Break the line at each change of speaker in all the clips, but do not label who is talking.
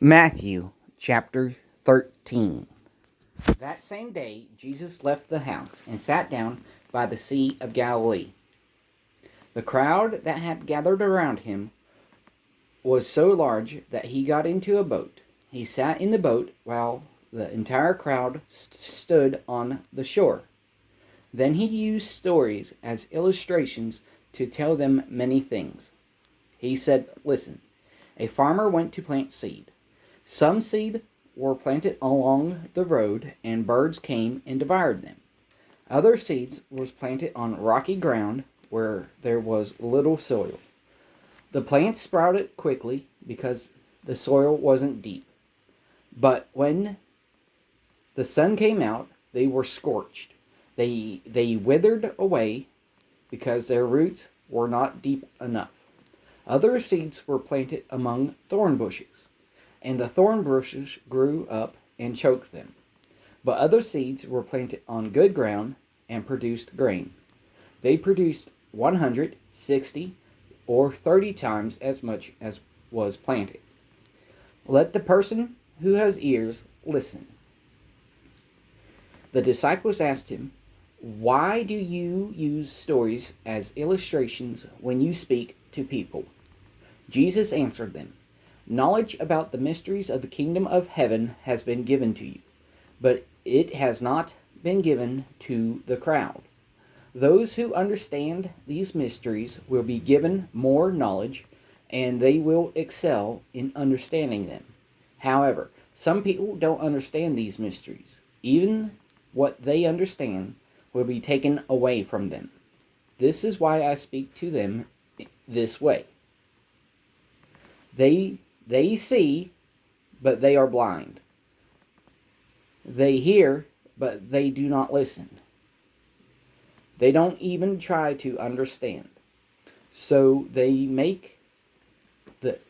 Matthew chapter 13. That same day, Jesus left the house and sat down by the Sea of Galilee. The crowd that had gathered around him was so large that he got into a boat. He sat in the boat while the entire crowd stood on the shore. Then he used stories as illustrations to tell them many things. He said, "Listen, a farmer went to plant seed. Some seed were planted along the road, and birds came and devoured them. Other seeds was planted on rocky ground where there was little soil. The plants sprouted quickly because the soil wasn't deep. But when the sun came out, they were scorched. They withered away because their roots were not deep enough. Other seeds were planted among thorn bushes, and the thorn bushes grew up and choked them. But other seeds were planted on good ground and produced grain. They produced 160 or 30 times as much as was planted. Let the person who has ears listen." The disciples asked him, "Why do you use stories as illustrations when you speak to people?" Jesus answered them, "Knowledge about the mysteries of the kingdom of heaven has been given to you, but it has not been given to the crowd. Those who understand these mysteries will be given more knowledge, and they will excel in understanding them. However, some people don't understand these mysteries. Even what they understand will be taken away from them. This is why I speak to them this way. They see, but they are blind. They hear, but they do not listen. They don't even try to understand. So they make the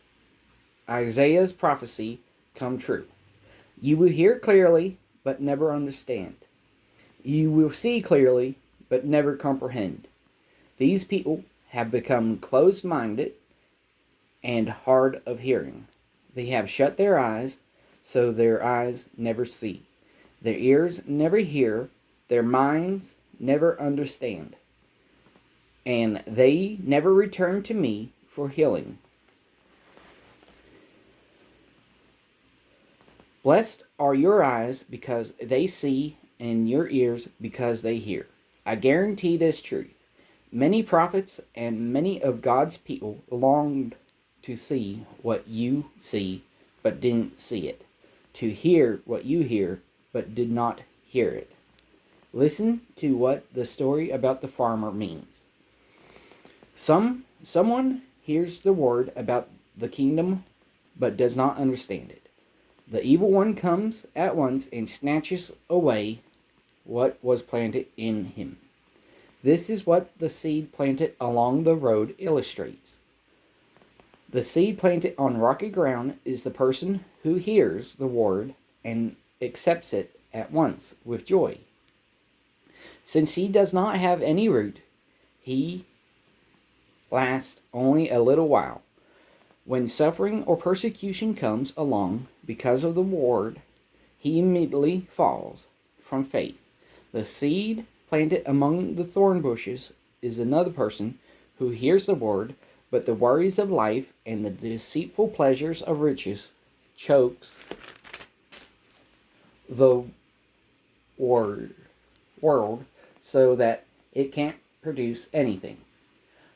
Isaiah's prophecy come true. You will hear clearly, but never understand. You will see clearly, but never comprehend. These people have become closed-minded and hard of hearing. They have shut their eyes, so their eyes never see. Their ears never hear, their minds never understand, and they never return to me for healing. Blessed are your eyes because they see, and your ears because they hear. I guarantee this truth. Many prophets and many of God's people longed to see what you see, but didn't see it, to hear what you hear, but did not hear it. Listen to what the story about the farmer means. Someone hears the word about the kingdom, but does not understand it. The evil one comes at once and snatches away what was planted in him. This is what the seed planted along the road illustrates. The seed planted on rocky ground is the person who hears the word and accepts it at once with joy. Since he does not have any root, he lasts only a little while. When suffering or persecution comes along because of the word, he immediately falls from faith. The seed planted among the thorn bushes is another person who hears the word, but the worries of life and the deceitful pleasures of riches chokes the world so that it can't produce anything.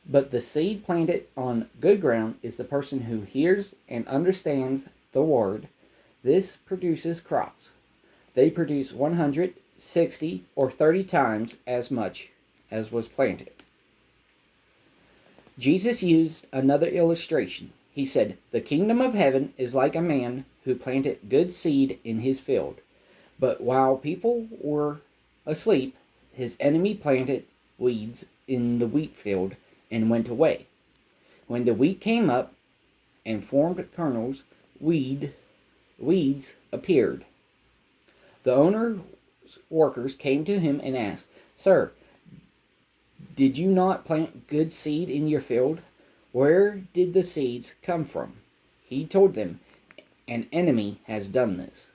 But the seed planted on good ground is the person who hears and understands the word. This produces crops. They produce 160 or 30 times as much as was planted. Jesus used another illustration. He said, "The kingdom of heaven is like a man who planted good seed in his field. But while people were asleep, his enemy planted weeds in the wheat field and went away. When the wheat came up and formed kernels, weeds appeared. The owner's workers came to him and asked, 'Sir, did you not plant good seed in your field? Where did the seeds come from?' He told them, An enemy has done this.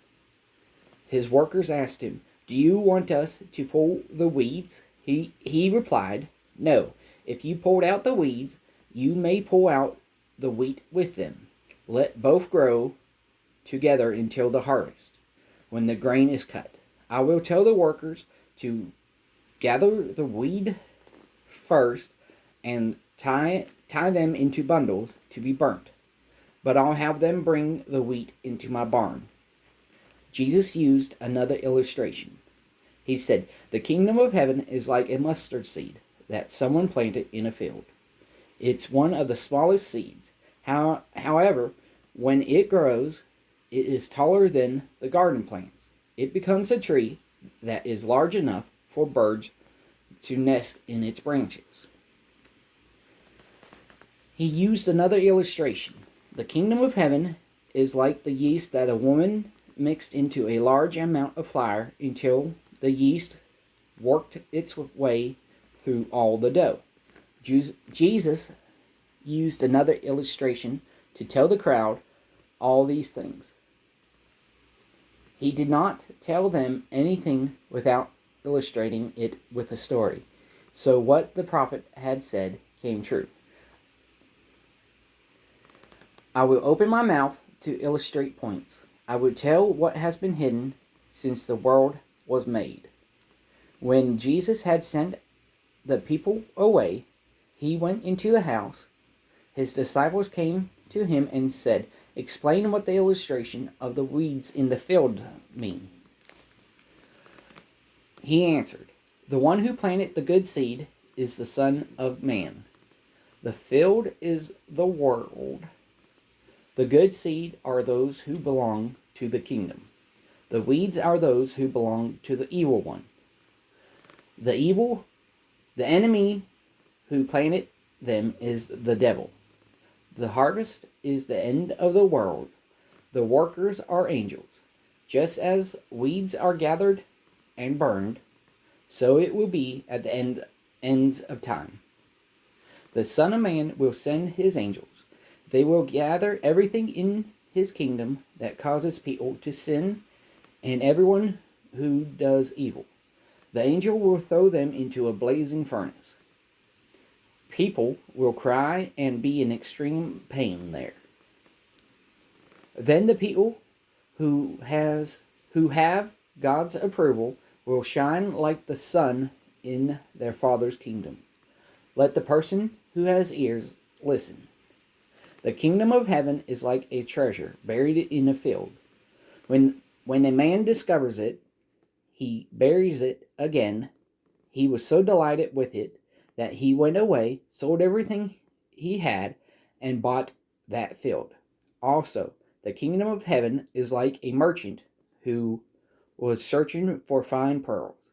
His workers asked him, "Do you want us to pull the weeds?" He replied, "No. If you pulled out the weeds, you may pull out the wheat with them. Let both grow together until the harvest, when the grain is cut. I will tell the workers to gather the weed first and tie them into bundles to be burnt, but I'll have them bring the wheat into my barn." Jesus used another illustration. He said, "The kingdom of heaven is like a mustard seed that someone planted in a field. It's one of the smallest seeds. However, when it grows, it is taller than the garden plants. It becomes a tree that is large enough for birds to nest in its branches." He used another illustration. The kingdom of heaven is like the yeast that a woman mixed into a large amount of flour until the yeast worked its way through all the dough. Jesus used another illustration to tell the crowd all these things. He did not tell them anything without illustrating it with a story. So what the prophet had said came true. "I will open my mouth to illustrate points. I will tell what has been hidden since the world was made." When Jesus had sent the people away, he went into the house. His disciples came to him and said, "Explain what the illustration of the weeds in the field mean." He answered, "The one who planted the good seed is the Son of Man. The field is the world. The good seed are those who belong to the kingdom. The weeds are those who belong to the evil one. The enemy who planted them is the devil. The harvest is the end of the world. The workers are angels. Just as weeds are gathered and burned, so it will be at the ends of time. The Son of Man will send his angels. They will gather everything in his kingdom that causes people to sin and everyone who does evil. The angel will throw them into a blazing furnace. People will cry and be in extreme pain there. Then the people who have God's approval will shine like the sun in their Father's kingdom. Let the person who has ears listen. The kingdom of heaven is like a treasure buried in a field. When a man discovers it, he buries it again. He was so delighted with it that he went away, sold everything he had, and bought that field. Also, the kingdom of heaven is like a merchant who was searching for fine pearls.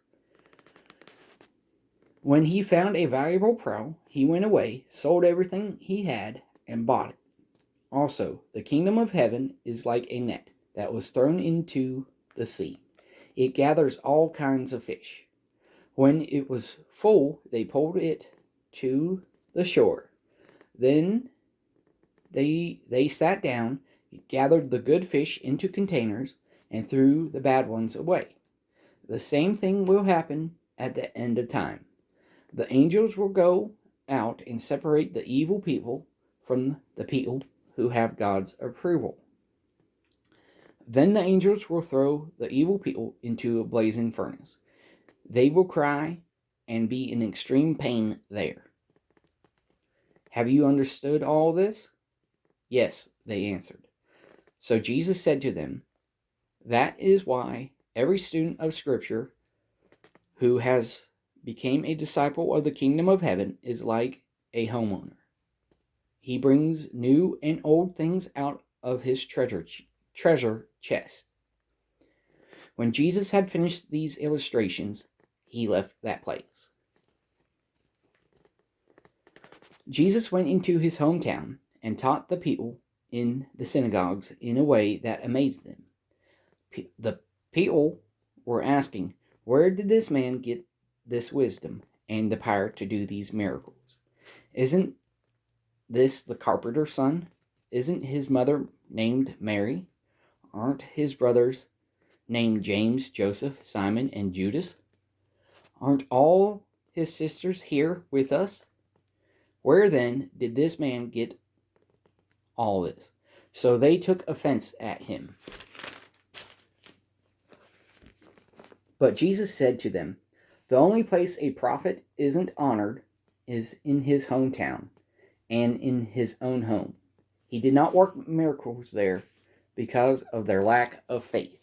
When he found a valuable pearl, he went away, sold everything he had, and bought it. Also, the kingdom of heaven is like a net that was thrown into the sea. It gathers all kinds of fish. When it was full, they pulled it to the shore. Then they sat down, gathered the good fish into containers, and threw the bad ones away. The same thing will happen at the end of time. The angels will go out and separate the evil people from the people who have God's approval. Then the angels will throw the evil people into a blazing furnace. They will cry and be in extreme pain there. Have you understood all this? Yes, they answered. So Jesus said to them, that is why every student of Scripture who has become a disciple of the kingdom of heaven is like a homeowner. He brings new and old things out of his treasure chest. When Jesus had finished these illustrations, he left that place. Jesus went into his hometown and taught the people in the synagogues in a way that amazed them. The people were asking, where did this man get this wisdom and the power to do these miracles? Isn't this the carpenter's son? Isn't his mother named Mary? Aren't his brothers named James, Joseph, Simon, and Judas? Aren't all his sisters here with us? Where then did this man get all this?" So they took offense at him. But Jesus said to them, "The only place a prophet isn't honored is in his hometown and in his own home." He did not work miracles there because of their lack of faith.